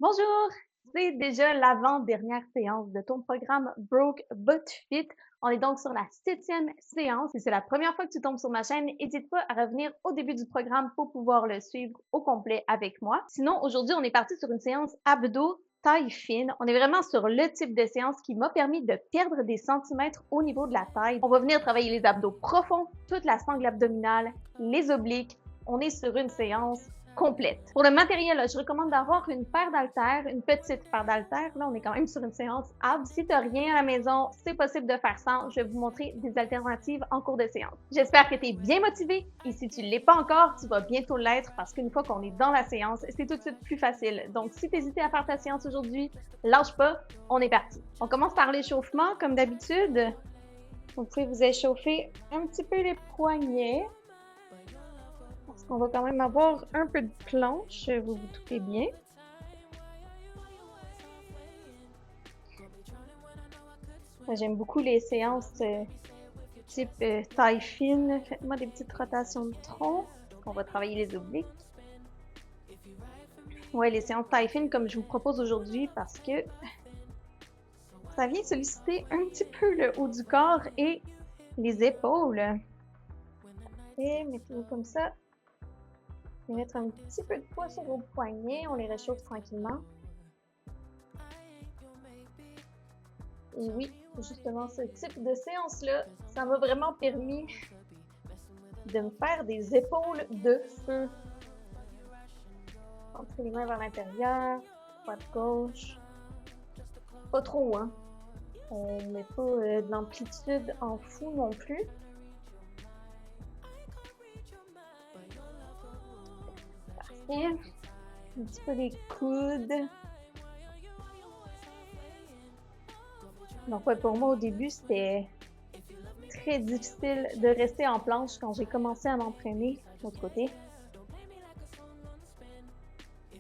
Bonjour! C'est déjà l'avant-dernière séance de ton programme Broke But Fit. On est donc sur la 7e séance. Si c'est la première fois que tu tombes sur ma chaîne, n'hésite pas à revenir au début du programme pour pouvoir le suivre au complet avec moi. Sinon, aujourd'hui, on est parti sur une séance abdos taille fine. On est vraiment sur le type de séance qui m'a permis de perdre des centimètres au niveau de la taille. On va venir travailler les abdos profonds, toute la sangle abdominale, les obliques. On est sur une séance complète. Pour le matériel, je recommande d'avoir une paire d'haltères, une petite paire d'haltères. Là, on est quand même sur une séance abs. Si tu n'as rien à la maison, c'est possible de faire ça. Je vais vous montrer des alternatives en cours de séance. J'espère que tu es bien motivé et si tu ne l'es pas encore, tu vas bientôt l'être parce qu'une fois qu'on est dans la séance, c'est tout de suite plus facile. Donc, si tu hésitais à faire ta séance aujourd'hui, lâche pas, on est parti. On commence par l'échauffement, comme d'habitude. Vous pouvez vous échauffer un petit peu les poignets. Parce qu'on va quand même avoir un peu de planche, vous vous doutez bien. J'aime beaucoup les séances type taille fine. Faites-moi des petites rotations de tronc. On va travailler les obliques. Ouais, les séances taille fine comme je vous propose aujourd'hui parce que ça vient solliciter un petit peu le haut du corps et les épaules. Et mettez-vous comme ça. Je vais mettre un petit peu de poids sur vos poignets. On les réchauffe tranquillement. Et oui, justement, ce type de séance-là, ça m'a vraiment permis de me faire des épaules de feu. Entrez les mains vers l'intérieur, droite gauche. Pas trop, hein. On met pas de l'amplitude en fou non plus. Parfait. Un petit peu les coudes. Donc ouais, pour moi au début, c'était très difficile de rester en planche quand j'ai commencé à m'entraîner de l'autre côté.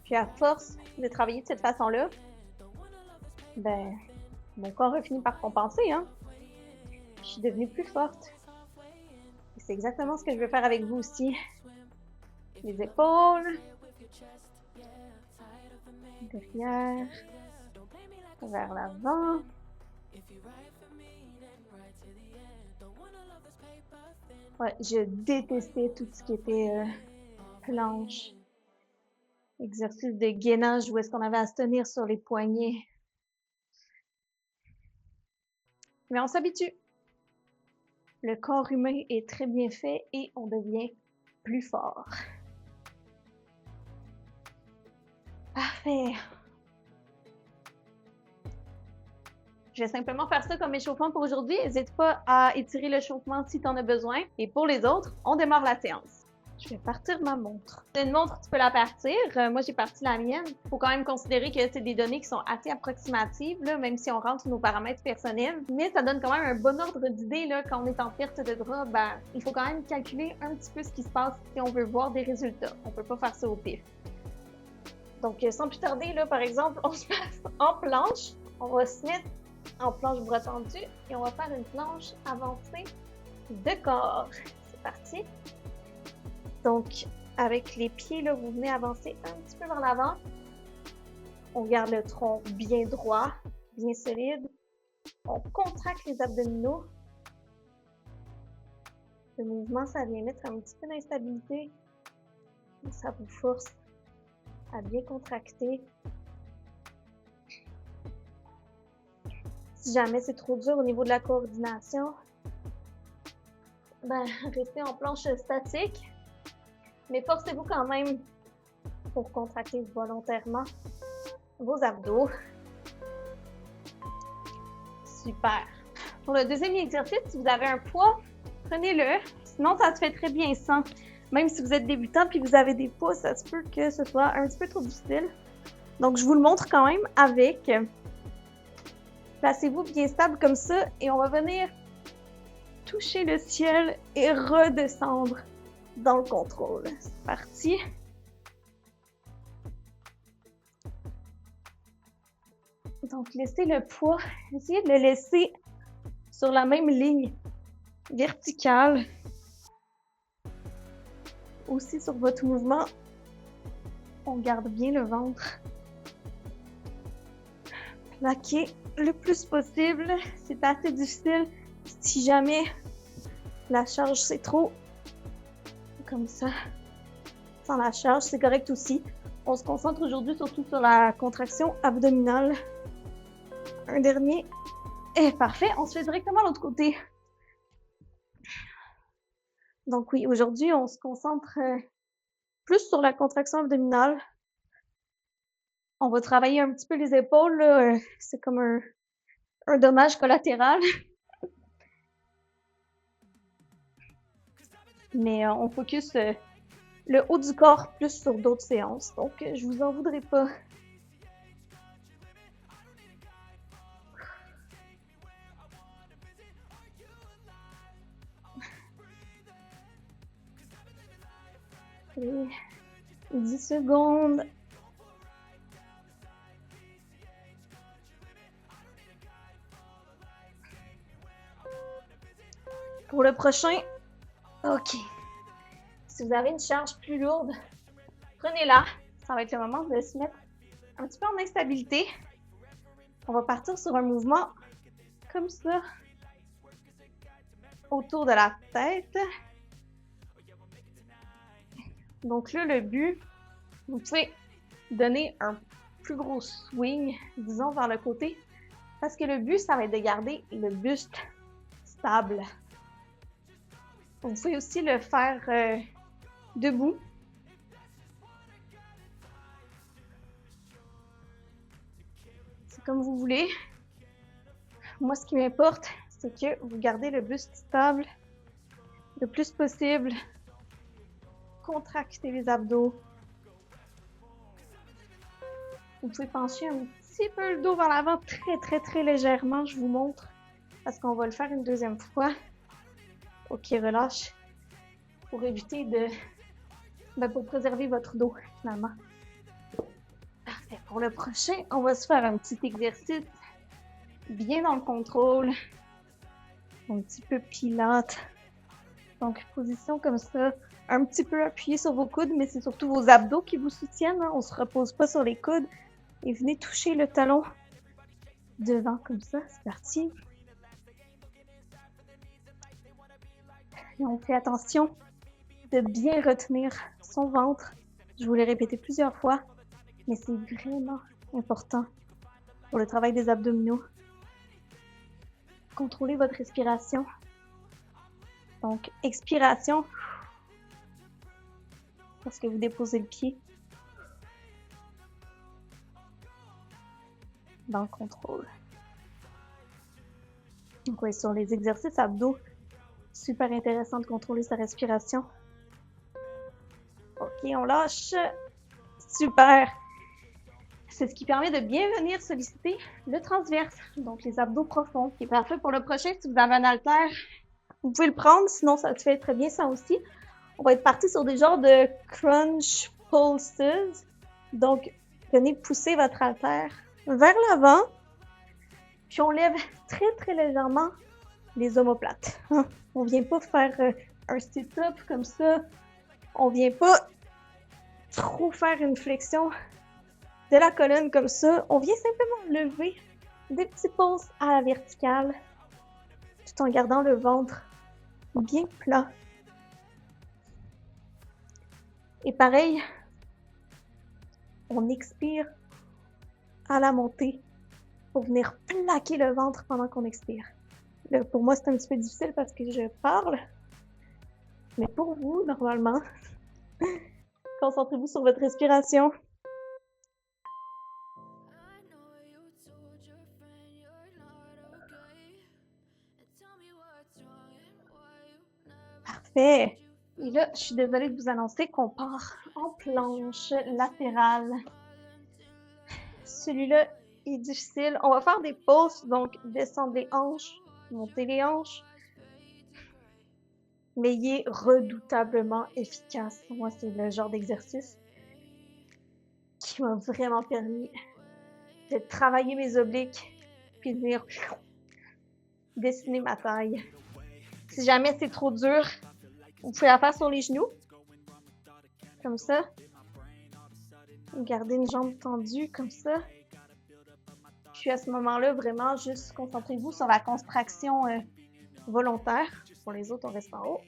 Puis à force de travailler de cette façon-là, ben, mon corps a fini par compenser, hein. Je suis devenue plus forte. Et c'est exactement ce que je veux faire avec vous aussi. Les épaules, derrière, vers l'avant. Ouais, je détestais tout ce qui était planche, exercice de gainage où est-ce qu'on avait à se tenir sur les poignets. Mais on s'habitue. Le corps humain est très bien fait et on devient plus fort. Parfait. Je vais simplement faire ça comme échauffement pour aujourd'hui. N'hésite pas à étirer l'échauffement si tu en as besoin. Et pour les autres, on démarre la séance. Je vais partir ma montre. Une montre, tu peux la partir. Moi, j'ai parti la mienne. Il faut quand même considérer que c'est des données qui sont assez approximatives, là, même si on rentre nos paramètres personnels. Mais ça donne quand même un bon ordre d'idée. Quand on est en perte de gras, ben, il faut quand même calculer un petit peu ce qui se passe si on veut voir des résultats. On ne peut pas faire ça au pif. Donc, sans plus tarder, là, par exemple, on se passe en planche. On va se mettre en planche bras tendu et on va faire une planche avancée de corps. C'est parti. Donc, avec les pieds, là, vous venez avancer un petit peu vers l'avant. On garde le tronc bien droit, bien solide. On contracte les abdominaux. Le mouvement, ça vient mettre un petit peu d'instabilité. Ça vous force à bien contracter. Si jamais c'est trop dur au niveau de la coordination, ben, restez en planche statique. Mais forcez-vous quand même pour contracter volontairement vos abdos. Super. Pour le deuxième exercice, si vous avez un poids, prenez-le. Sinon, ça se fait très bien sans. Même si vous êtes débutant puis vous avez des poids, ça se peut que ce soit un petit peu trop difficile. Donc, je vous le montre quand même avec. Placez-vous bien stable comme ça et on va venir toucher le ciel et redescendre dans le contrôle. C'est parti. Donc, laissez le poids. Essayez de le laisser sur la même ligne verticale. Aussi sur votre mouvement, on garde bien le ventre. plaquer le plus possible. C'est assez difficile si jamais la charge c'est trop. Comme ça. Sans la charge, c'est correct aussi. On se concentre aujourd'hui surtout sur la contraction abdominale. Un dernier. Et parfait, on se fait directement à l'autre côté. Donc oui, aujourd'hui, on se concentre plus sur la contraction abdominale. On va travailler un petit peu les épaules, là. C'est comme un dommage collatéral. Mais on focus le haut du corps plus sur d'autres séances. Donc, je vous en voudrais pas. Et 10 secondes. Pour le prochain, OK. Si vous avez une charge plus lourde, prenez-la. Ça va être le moment de se mettre un petit peu en instabilité. On va partir sur un mouvement comme ça, autour de la tête. Donc là, le but, vous pouvez donner un plus gros swing, disons, vers le côté, parce que le but, ça va être de garder le buste stable. Vous pouvez aussi le faire debout. C'est comme vous voulez. Moi, ce qui m'importe, c'est que vous gardez le buste stable le plus possible. Contractez les abdos. Vous pouvez pencher un petit peu le dos vers l'avant, très légèrement, je vous montre, parce qu'on va le faire une deuxième fois. OK, relâche, pour éviter pour préserver votre dos, finalement. Parfait. Pour le prochain, on va se faire un petit exercice bien dans le contrôle. Un petit peu pilates. Donc, position comme ça, un petit peu appuyé sur vos coudes, mais c'est surtout vos abdos qui vous soutiennent. Hein? On ne se repose pas sur les coudes. Et venez toucher le talon devant comme ça. C'est parti. Et on fait attention de bien retenir son ventre. Je vous l'ai répété plusieurs fois, mais c'est vraiment important pour le travail des abdominaux. Contrôlez votre respiration. Donc, expiration, parce que vous déposez le pied. Dans le contrôle. Donc, oui, sur les exercices abdos, super intéressant de contrôler sa respiration. OK, on lâche. Super! C'est ce qui permet de bien venir solliciter le transverse, donc les abdos profonds, qui est parfait pour le prochain. Si vous avez un haltère, vous pouvez le prendre, sinon ça se fait très bien ça aussi. On va être parti sur des genres de crunch pulses. Donc, venez pousser votre haltère vers l'avant, puis on lève très légèrement les omoplates. On vient pas faire un sit-up comme ça. On vient pas trop faire une flexion de la colonne comme ça. On vient simplement lever des petits pouces à la verticale, tout en gardant le ventre bien plat. Et pareil, on expire à la montée pour venir plaquer le ventre pendant qu'on expire. Là, pour moi, c'est un petit peu difficile parce que je parle. Mais pour vous, normalement, concentrez-vous sur votre respiration. Parfait. Et là, je suis désolée de vous annoncer qu'on part en planche latérale. Celui-là est difficile. On va faire des pauses, donc descendre les hanches, monter les hanches. Mais il est redoutablement efficace. Moi, c'est le genre d'exercice qui m'a vraiment permis de travailler mes obliques puis de venir dessiner ma taille. Si jamais c'est trop dur, vous pouvez la faire sur les genoux, comme ça. Gardez une jambe tendue, comme ça. Puis à ce moment-là, vraiment, juste concentrez-vous sur la contraction volontaire. Pour les autres, on reste en haut.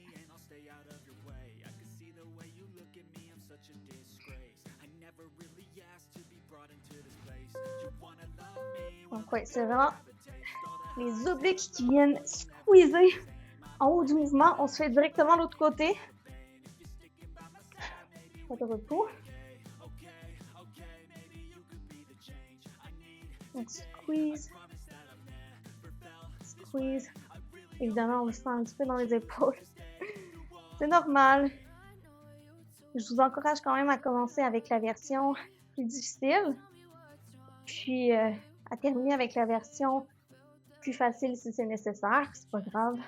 Donc ouais, c'est vraiment les obliques qui viennent squeezer en haut du mouvement. On se fait directement de l'autre côté. Pas de repos. Donc squeeze. Squeeze. Évidemment, on le sent un petit peu dans les épaules. C'est normal. Je vous encourage quand même à commencer avec la version plus difficile. Puis à terminer avec la version plus facile si c'est nécessaire. C'est pas grave.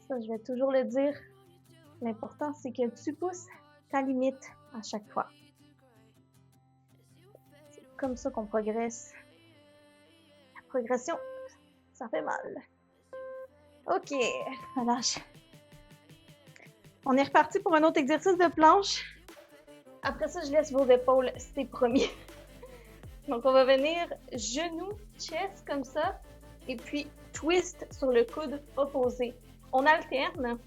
Ça, je vais toujours le dire. L'important, c'est que tu pousses ta limite à chaque fois. C'est comme ça qu'on progresse. La progression, ça fait mal. OK, relâche. On est reparti pour un autre exercice de planche. Après ça, je laisse vos épaules, c'est promis. Donc, on va venir genou, chest comme ça, et puis twist sur le coude opposé. On alterne.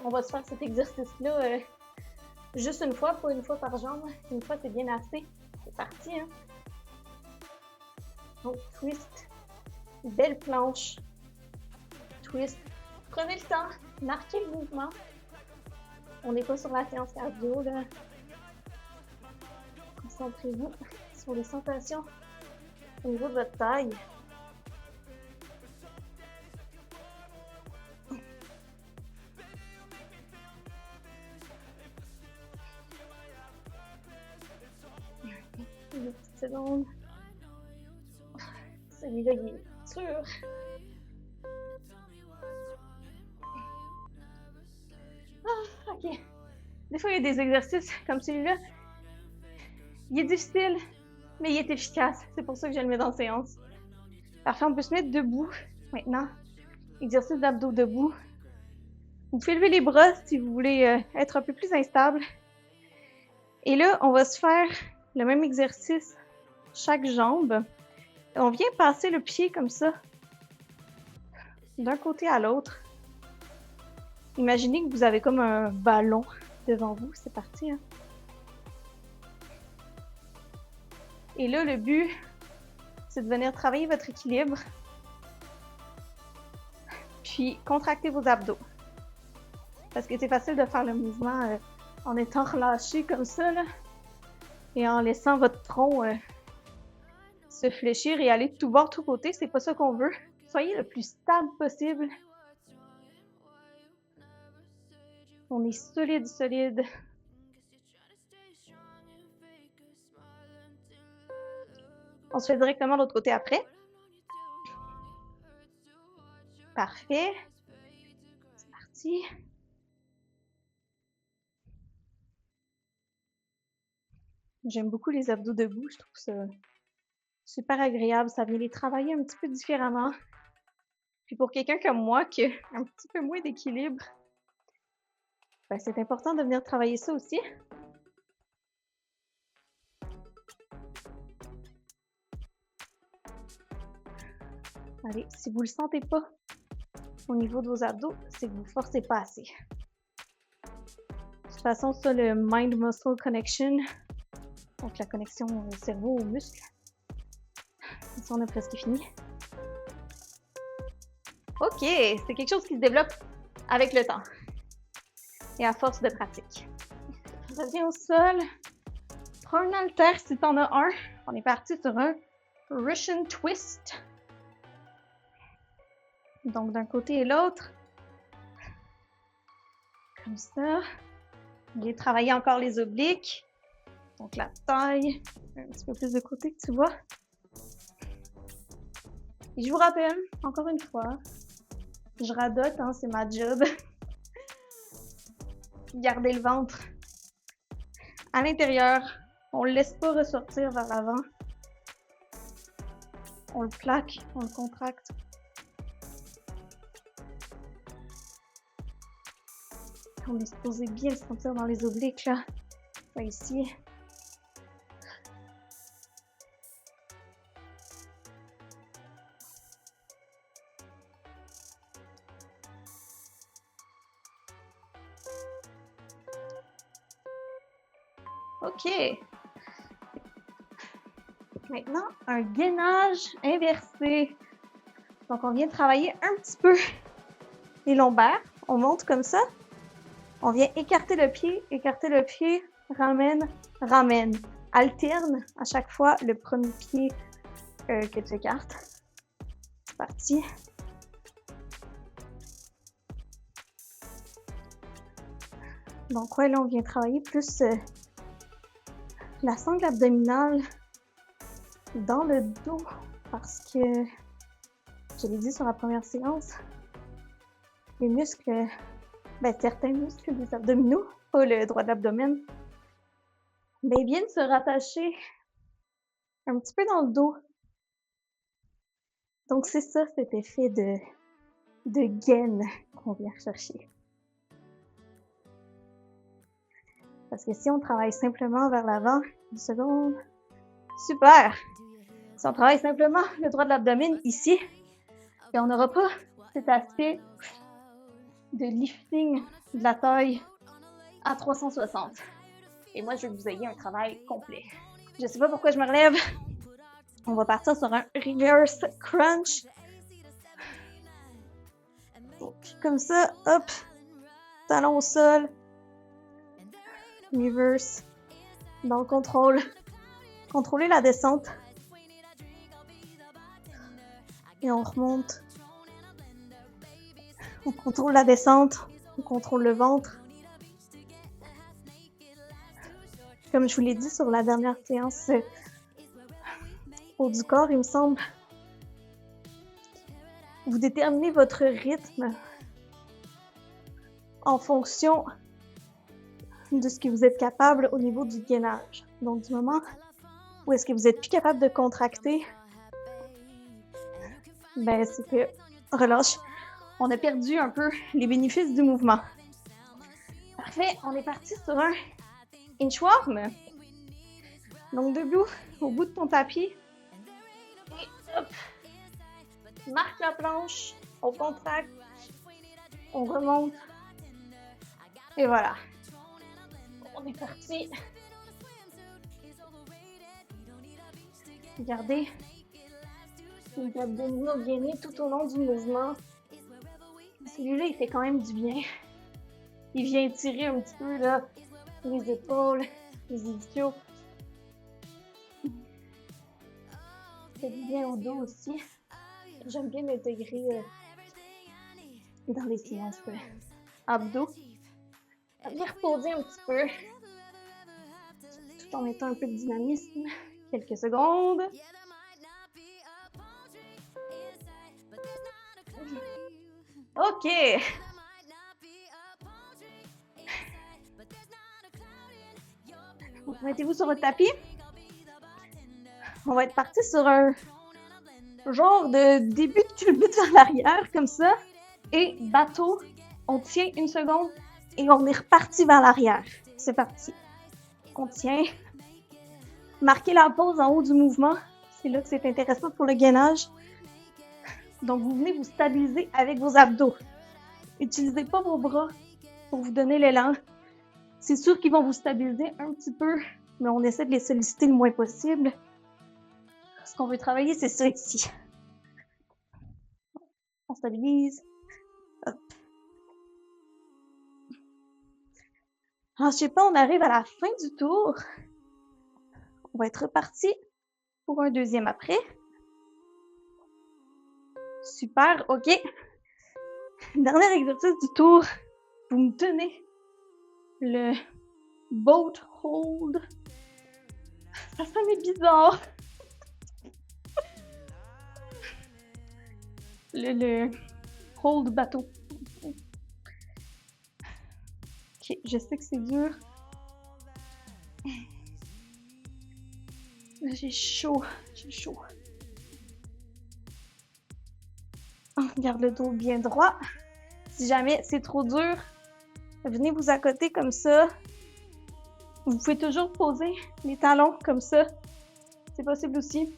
On va se faire cet exercice-là juste une fois, pas une fois par jambe. Une fois, c'est bien assez. C'est parti, hein? Donc, twist. Belle planche. Twist. Prenez le temps. Marquez le mouvement. On n'est pas sur la séance cardio, là. Concentrez-vous sur les sensations au niveau de votre taille. Une petite seconde. Celui-là, il est dur. Ah, ok. Des fois, il y a des exercices comme celui-là. Il est difficile, mais il est efficace. C'est pour ça que je le mets dans la séance. Parfait, on peut se mettre debout. Maintenant, exercice d'abdos debout. Vous pouvez lever les bras si vous voulez être un peu plus instable. Et là, on va se faire le même exercice chaque jambe. On vient passer le pied comme ça, d'un côté à l'autre. Imaginez que vous avez comme un ballon devant vous. C'est parti, hein? Et là, le but, c'est de venir travailler votre équilibre. Puis, contracter vos abdos. Parce que c'est facile de faire le mouvement en étant relâché comme ça, là, et en laissant votre tronc se fléchir et aller de tout bord, de tout côté. C'est pas ça qu'on veut. Soyez le plus stable possible. On est solide, solide. On se fait directement de l'autre côté après. Parfait. C'est parti. J'aime beaucoup les abdos debout. Je trouve ça super agréable. Ça vient les travailler un petit peu différemment. Puis pour quelqu'un comme moi qui a un petit peu moins d'équilibre, ben c'est important de venir travailler ça aussi. Allez, si vous ne le sentez pas au niveau de vos abdos, c'est que vous ne forcez pas assez. De toute façon, ça, le mind-muscle connection, donc la connexion cerveau aux muscles, ça, on a presque fini. OK, c'est quelque chose qui se développe avec le temps et à force de pratique. Reviens au sol. Prends un haltère si tu en as un. On est parti sur un Russian twist. Donc, d'un côté et l'autre. Comme ça. On vient travailler encore les obliques. Donc, la taille. Un petit peu plus de côté que tu vois. Et je vous rappelle, encore une fois, je radote, hein, c'est ma job. Gardez le ventre à l'intérieur. On ne le laisse pas ressortir vers l'avant. On le plaque, on le contracte. On est supposé bien le sentir dans les obliques, là. Ça ici. OK. Maintenant, un gainage inversé. Donc, on vient travailler un petit peu les lombaires. On monte comme ça. On vient écarter le pied, ramène, ramène. Alterne à chaque fois le premier pied que tu écartes. C'est parti. Donc, ouais, là, on vient travailler plus la sangle abdominale dans le dos parce que, je l'ai dit sur la première séance, les muscles, certains muscles des abdominaux, pas le droit de l'abdomen, ils viennent se rattacher un petit peu dans le dos. Donc, c'est ça, cet effet de gaine qu'on vient chercher. Parce que si on travaille simplement vers l'avant, une seconde, super! Si on travaille simplement le droit de l'abdomen ici, et on n'aura pas cet aspect de lifting de la taille à 360. Et moi, je veux que vous ayez un travail complet. Je sais pas pourquoi je me relève. On va partir sur un reverse crunch. Donc, comme ça, hop, talon au sol, reverse, dans le contrôle. Contrôler la descente. Et on remonte. On contrôle la descente, on contrôle le ventre. Comme je vous l'ai dit sur la dernière séance haut du corps, il me semble, vous déterminez votre rythme en fonction de ce que vous êtes capable au niveau du gainage. Donc, du moment où est-ce que vous êtes plus capable de contracter, c'est que relâche. On a perdu un peu les bénéfices du mouvement. Parfait, on est parti sur un inchworm. Donc, debout, au bout de ton tapis. Et hop, marque la planche, on contracte, on remonte. Et voilà. On est parti. Regardez les abdominaux gainés tout au long du mouvement. Celui-là, il fait quand même du bien. Il vient étirer un petit peu là, les épaules, les ischios. Ça fait du bien au dos aussi. J'aime bien m'intégrer dans les séances abdos. Bien reposer un petit peu, tout en mettant un peu de dynamisme. Quelques secondes. OK. Mettez-vous sur votre tapis. On va être parti sur un genre de début de culbute vers l'arrière, comme ça. Et bateau, on tient une seconde et on est reparti vers l'arrière. C'est parti. On tient. Marquez la pause en haut du mouvement. C'est là que c'est intéressant pour le gainage. Donc, vous venez vous stabiliser avec vos abdos. N'utilisez pas vos bras pour vous donner l'élan. C'est sûr qu'ils vont vous stabiliser un petit peu, mais on essaie de les solliciter le moins possible. Ce qu'on veut travailler, c'est ça ici. On stabilise. Hop. Ensuite, on arrive à la fin du tour. On va être reparti pour un deuxième après. Super, OK. Dernier exercice du tour. Vous me tenez le boat hold. Ça sonne bizarre. Le hold bateau. OK, je sais que c'est dur. J'ai chaud. On garde le dos bien droit. Si jamais c'est trop dur, venez vous accoter comme ça. Vous pouvez toujours poser les talons comme ça. C'est possible aussi.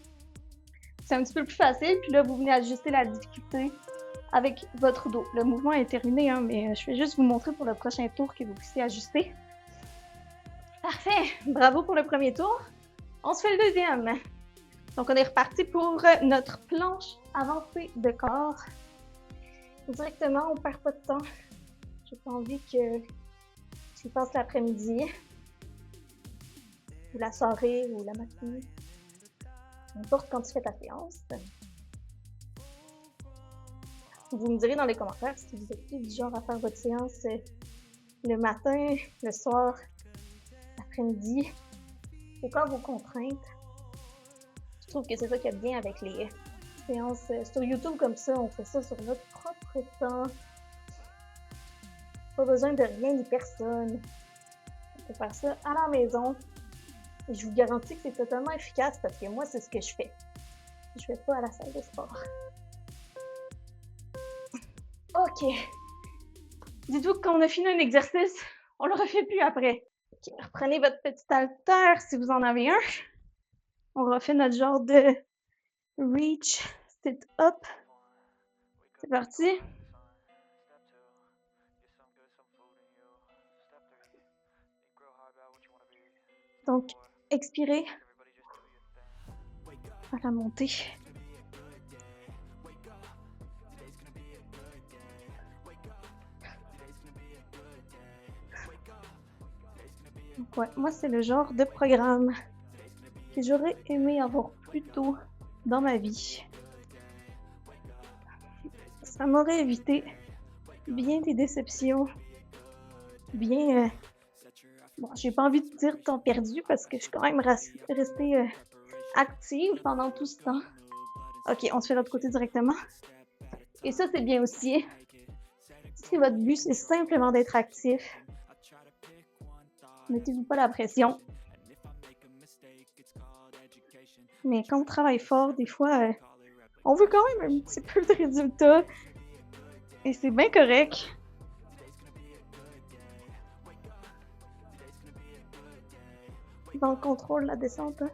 C'est un petit peu plus facile. Puis là, vous venez ajuster la difficulté avec votre dos. Le mouvement est terminé, hein, mais je vais juste vous montrer pour le prochain tour que vous puissiez ajuster. Parfait! Bravo pour le premier tour. On se fait le deuxième. Donc, on est reparti pour notre planche avancée de corps. Directement, on perd pas de temps. J'ai pas envie que tu passes l'après-midi, ou la soirée, ou la matinée. Peu importe quand tu fais ta séance. Vous me direz dans les commentaires si vous êtes plus du genre à faire votre séance le matin, le soir, l'après-midi, ou quand vos contraintes. Je trouve que c'est ça qui est bien avec les séances sur YouTube comme ça. On fait ça sur notre propre temps. Pas besoin de rien ni personne. On peut faire ça à la maison. Et je vous garantis que c'est totalement efficace parce que moi, c'est ce que je fais. Je vais pas à la salle de sport. OK. Dites-vous que quand on a fini un exercice, on le refait plus après. OK. Reprenez votre petit haltère si vous en avez un. On refait notre genre de reach, sit-up. C'est parti. Donc, expirez à la montée. Donc, ouais, moi, c'est le genre de programme que j'aurais aimé avoir plus tôt dans ma vie. Ça m'aurait évité bien des déceptions, bien... Bon, j'ai pas envie de dire temps perdu parce que je suis quand même restée active pendant tout ce temps. OK, on se fait l'autre côté directement. Et ça, c'est bien aussi. Si votre but, c'est simplement d'être actif, mettez-vous pas la pression. Mais quand on travaille fort, des fois, on veut quand même un petit peu de résultats. Et c'est bien correct. Dans le contrôle, la descente, hein?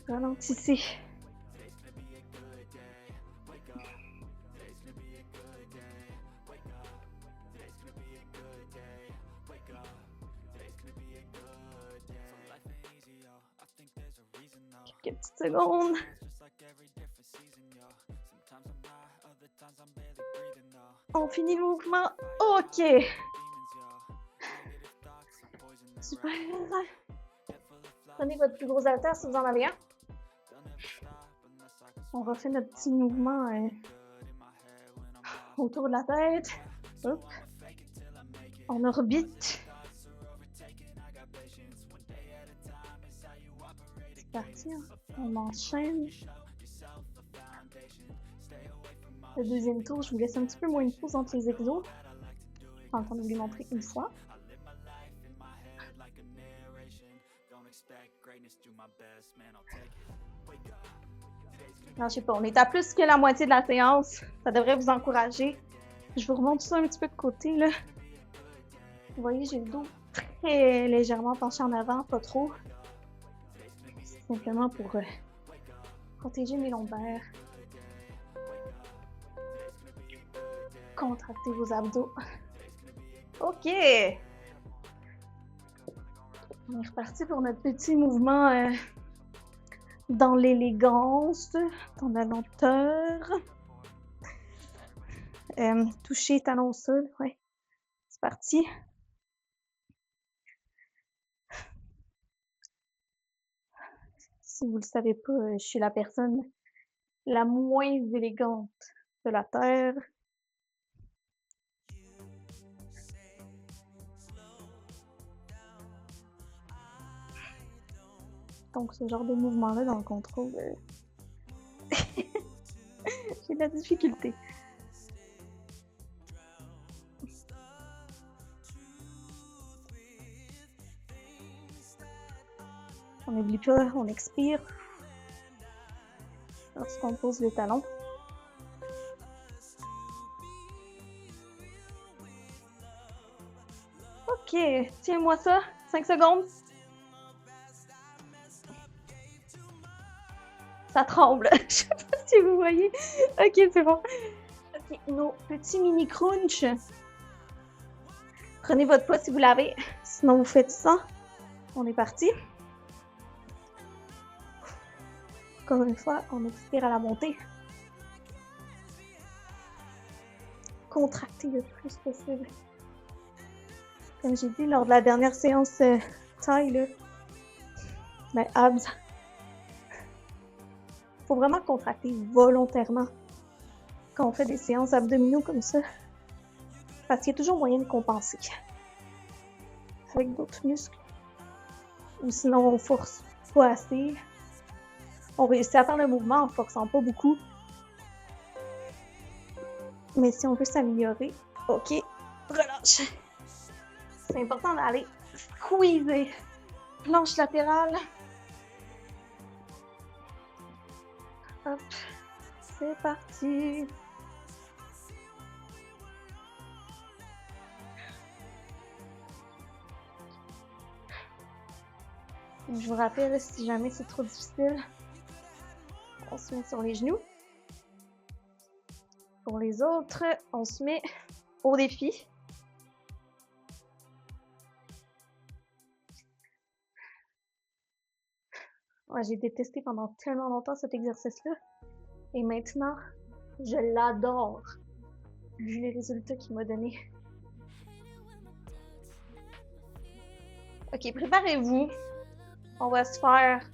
Ralentissez. Quelques petites secondes. On finit le mouvement. OK. Super. Prenez votre plus gros haltère si vous en avez un. On refait notre petit mouvement autour de la tête. Hop. En orbite. C'est parti. Hein. On enchaîne. Le deuxième tour, je vous laisse un petit peu moins de pause entre les exos. Je vais entendre vous les montrer une fois. Non, je sais pas, on est à plus que la moitié de la séance. Ça devrait vous encourager. Je vous remonte ça un petit peu de côté, là. Vous voyez, j'ai le dos très légèrement penché en avant, pas trop. C'est simplement pour protéger mes lombaires. Contractez vos abdos. OK! On est reparti pour notre petit mouvement dans l'élégance, dans la lenteur. Toucher talon au sol, ouais. C'est parti. Si vous le savez pas, je suis la personne la moins élégante de la Terre. Donc, ce genre de mouvement-là dans le contrôle, j'ai de la difficulté. On n'oublie pas, on expire lorsqu'on pose le talon. OK, tiens-moi ça, 5 secondes. Ça tremble, je sais pas si vous voyez. OK, c'est bon. OK, nos petits mini crunch. Prenez votre poids si vous l'avez, sinon vous faites ça. On est parti. Encore une fois, on expire à la montée. Contracter le plus possible. Comme j'ai dit lors de la dernière séance taille, là, ben, abs. Faut vraiment contracter volontairement quand on fait des séances abdominaux comme ça. Parce qu'il y a toujours moyen de compenser avec d'autres muscles. Ou sinon, on force pas assez. On réussit à faire le mouvement en forçant pas beaucoup. Mais si on veut s'améliorer, ok, relâche. C'est important d'aller squeezer. Planche latérale. Hop, c'est parti. Je vous rappelle, si jamais c'est trop difficile, on se met sur les genoux. Pour les autres, on se met au défi. Ouais, j'ai détesté pendant tellement longtemps cet exercice-là. Et maintenant, je l'adore. Vu les résultats qu'il m'a donnés. Ok, préparez-vous. On va se faire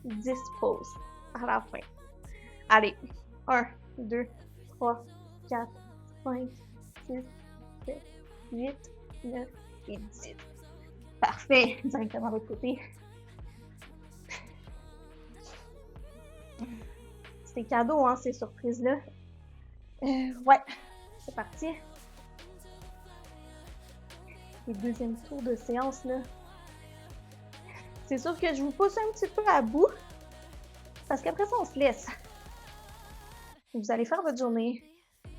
10 pauses à la fin. Allez, 1, 2, 3, 4, 5, 6, 7, 8, 9 et 10. Parfait, directement de l'autre côté. C'est cadeau, hein, ces surprises-là. Ouais, c'est parti. Les deuxièmes tours de séance, là. C'est sûr que je vous pousse un petit peu à bout. Parce qu'après ça, on se laisse. Vous allez faire votre journée.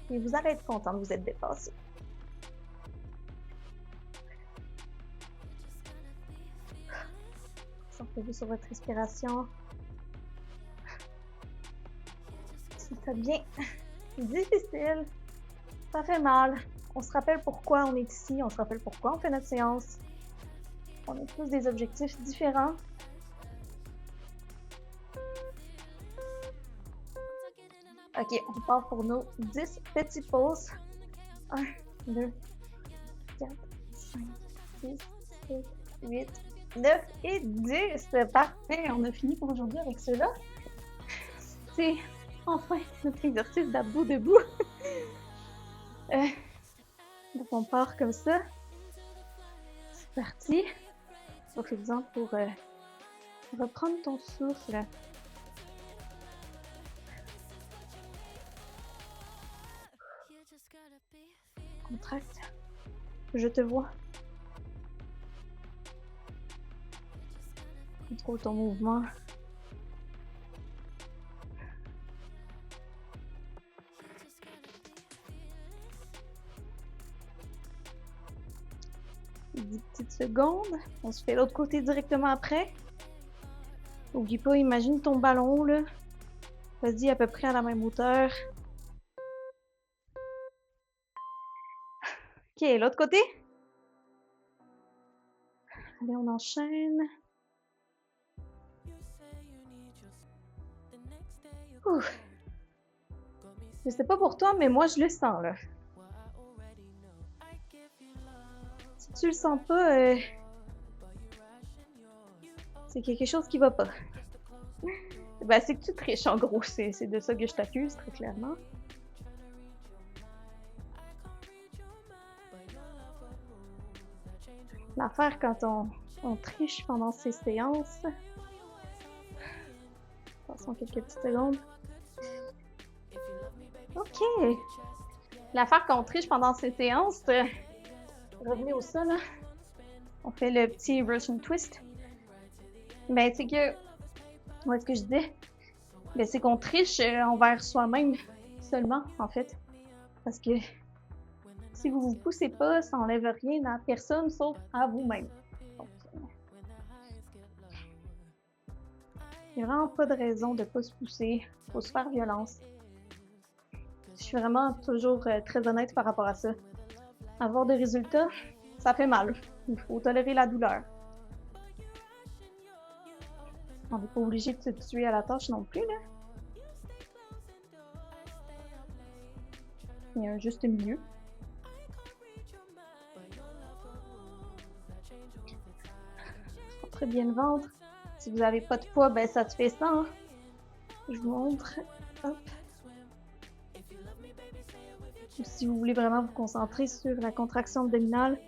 Et vous allez être content de vous être dépassé. Centrez-vous sur votre respiration. Si ça devient difficile, ça fait mal. On se rappelle pourquoi on est ici, on se rappelle pourquoi on fait notre séance. On a tous des objectifs différents. Ok, on part pour nos 10 petites pauses. 1, 2, 4, 5, 6, 7, 8, 9 et 10. Parfait, on a fini pour aujourd'hui avec ceux-là. C'est enfin notre exercice d'abdos debout. Donc on part comme ça. C'est parti. Par exemple, pour reprendre ton souffle. Contracte. Je te vois. Contrôle ton mouvement. Dix petites secondes. On se fait l'autre côté directement après. N'oublie pas, imagine ton ballon, là. Vas-y, à peu près à la même hauteur. Ok, l'autre côté. Allez, on enchaîne. Ouf. Je sais pas pour toi, mais moi, je le sens, là. Si tu le sens pas, c'est quelque chose qui va pas. Ben, c'est que tu triches, en gros. C'est de ça que je t'accuse, très clairement. L'affaire quand on triche pendant ces séances. Passons quelques petites secondes. Ok. L'affaire quand on triche pendant ces séances, revenez au sol, là. On fait le petit Russian twist. Ben, c'est que, où est-ce que je disais? Ben, c'est qu'on triche envers soi-même seulement, en fait. Parce que si vous vous poussez pas, ça n'enlève rien à personne sauf à vous-même. Donc, il n'y a vraiment pas de raison de ne pas se pousser, faut se faire violence. Je suis vraiment toujours très honnête par rapport à ça. Avoir des résultats, ça fait mal. Il faut tolérer la douleur. On n'est pas obligé de se tuer à la tâche non plus, là. Il y a un juste milieu. Très bien le ventre. Si vous n'avez pas de poids, ben ça te fait ça. Hein? Je vous montre. Hop. Ou si vous voulez vraiment vous concentrer sur la contraction abdominale,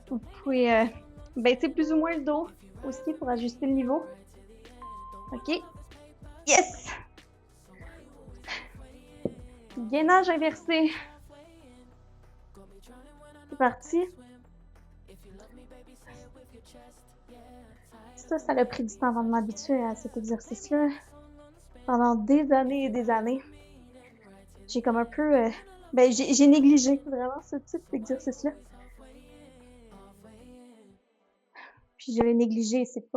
vous pouvez baisser plus ou moins le dos aussi pour ajuster le niveau. OK. Yes! Gainage inversé. C'est parti. Ça a pris du temps avant de m'habituer à cet exercice-là. Pendant des années et des années. J'ai comme un peu... j'ai négligé vraiment ce type d'exercice-là. Puis je l'ai négligé, c'était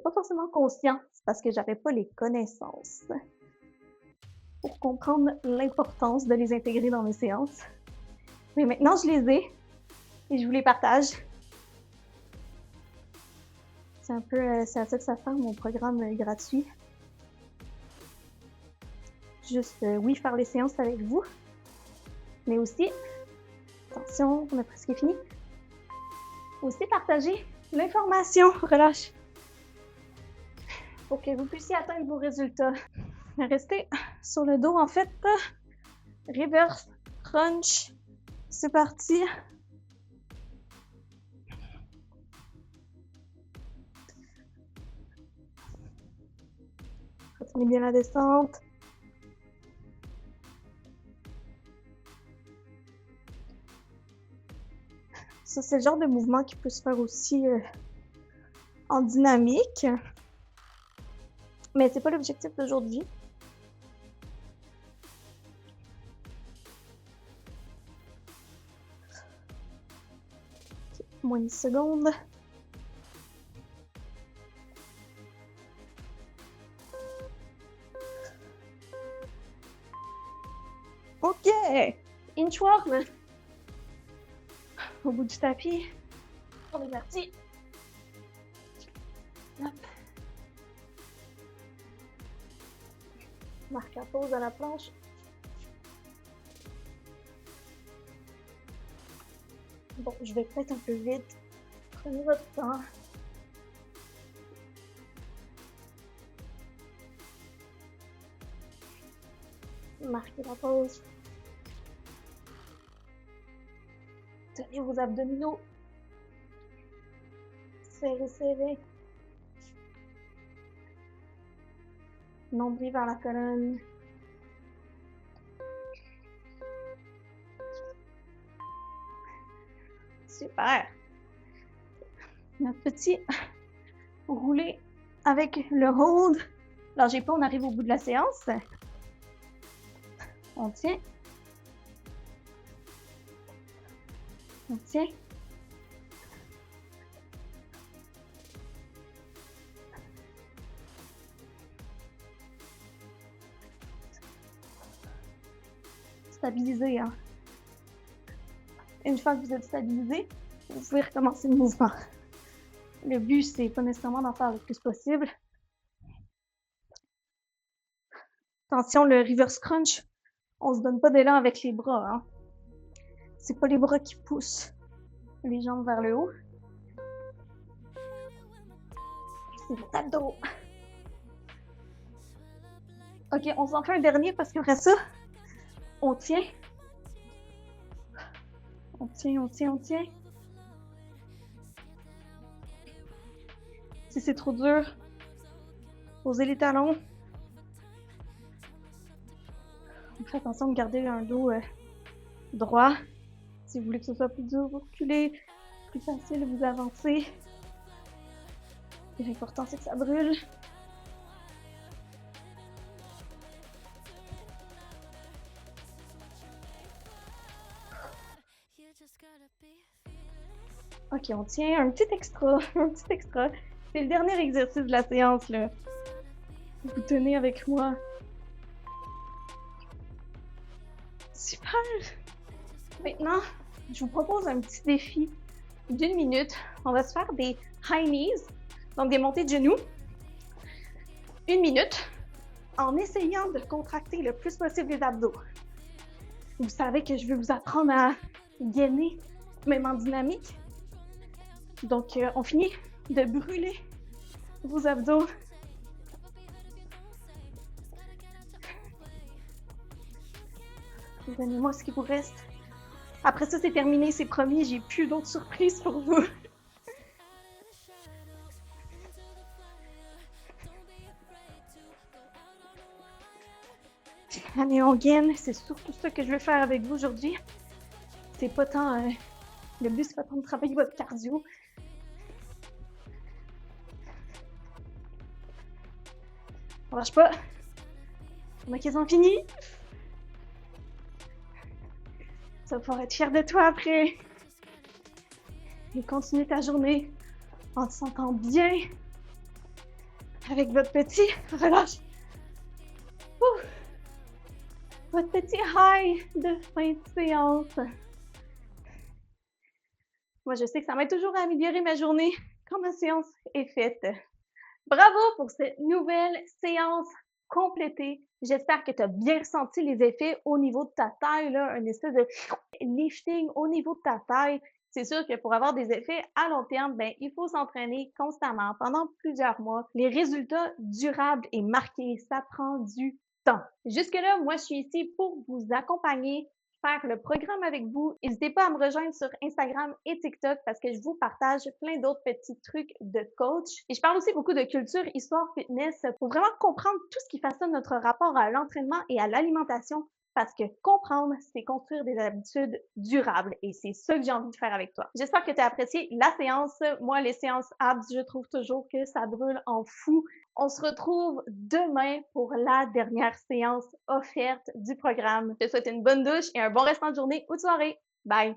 pas forcément conscient. C'est parce que j'avais pas les connaissances pour comprendre l'importance de les intégrer dans mes séances. Mais maintenant, je les ai et je vous les partage. C'est à ça que ça sert mon programme gratuit. Juste, oui, faire les séances avec vous, mais aussi, attention, on a presque fini, aussi partager l'information, relâche, pour que vous puissiez atteindre vos résultats. Restez sur le dos, en fait, reverse crunch, c'est parti. Retenez bien la descente. Ça, c'est le genre de mouvement qui peut se faire aussi en dynamique. Mais c'est pas l'objectif d'aujourd'hui. Okay, moins une seconde. OK! Inchworm! Au bout du tapis. On est parti. Hop. Marque la pause à la planche. Bon, je vais peut-être un peu vite. Prenez votre temps. Marquez la pause. Tenez vos abdominaux. Serrez, serrez. Nombril vers la colonne. Super. Notre petit roulé avec le hold. Lâchez pas, on arrive au bout de la séance. On tient. On tient. Stabilisé, hein. Une fois que vous êtes stabilisé, vous pouvez recommencer le mouvement. Le but, c'est pas nécessairement d'en faire le plus possible. Attention, le reverse crunch, on se donne pas d'élan avec les bras, hein. C'est pas les bras qui poussent les jambes vers le haut. C'est les abdos. OK, on s'en fait un dernier parce qu'après ça, on tient. On tient, on tient, on tient. Si c'est trop dur, posez les talons. Faites attention de garder un dos droit. Si vous voulez que ce soit plus dur, vous reculez. Plus facile, vous avancez. L'important, c'est que ça brûle. OK, on tient un petit extra. Un petit extra. C'est le dernier exercice de la séance, là. Vous tenez avec moi. Super! Maintenant, je vous propose un petit défi d'1 minute. On va se faire des high knees. Donc, des montées de genoux. 1 minute en essayant de contracter le plus possible les abdos. Vous savez que je veux vous apprendre à gainer, même en dynamique. Donc, on finit de brûler vos abdos. Donnez-moi ce qui vous reste. Après ça, c'est terminé, c'est promis, j'ai plus d'autres surprises pour vous. Allez, on gaine, c'est surtout ça que je veux faire avec vous aujourd'hui. C'est pas tant... le but, c'est pas tant de travailler votre cardio. On lâche pas. On a quasiment fini. Tu vas pouvoir être fier de toi après. Et continue ta journée en te sentant bien avec votre petit relâche. Ouh. Votre petit high de fin de séance. Moi, je sais que ça m'aide toujours à améliorer ma journée quand ma séance est faite. Bravo pour cette nouvelle séance complétée. J'espère que tu as bien ressenti les effets au niveau de ta taille, là, un espèce de lifting au niveau de ta taille. C'est sûr que pour avoir des effets à long terme, ben, il faut s'entraîner constamment pendant plusieurs mois. Les résultats durables et marqués, ça prend du temps. Jusque-là, moi, je suis ici pour vous accompagner, faire le programme avec vous. N'hésitez pas à me rejoindre sur Instagram et TikTok parce que je vous partage plein d'autres petits trucs de coach. Et je parle aussi beaucoup de culture, histoire, fitness pour vraiment comprendre tout ce qui façonne notre rapport à l'entraînement et à l'alimentation. Parce que comprendre, c'est construire des habitudes durables et c'est ça que j'ai envie de faire avec toi. J'espère que tu as apprécié la séance. Moi, les séances abs, je trouve toujours que ça brûle en fou. On se retrouve demain pour la dernière séance offerte du programme. Je te souhaite une bonne douche et un bon restant de journée ou de soirée. Bye!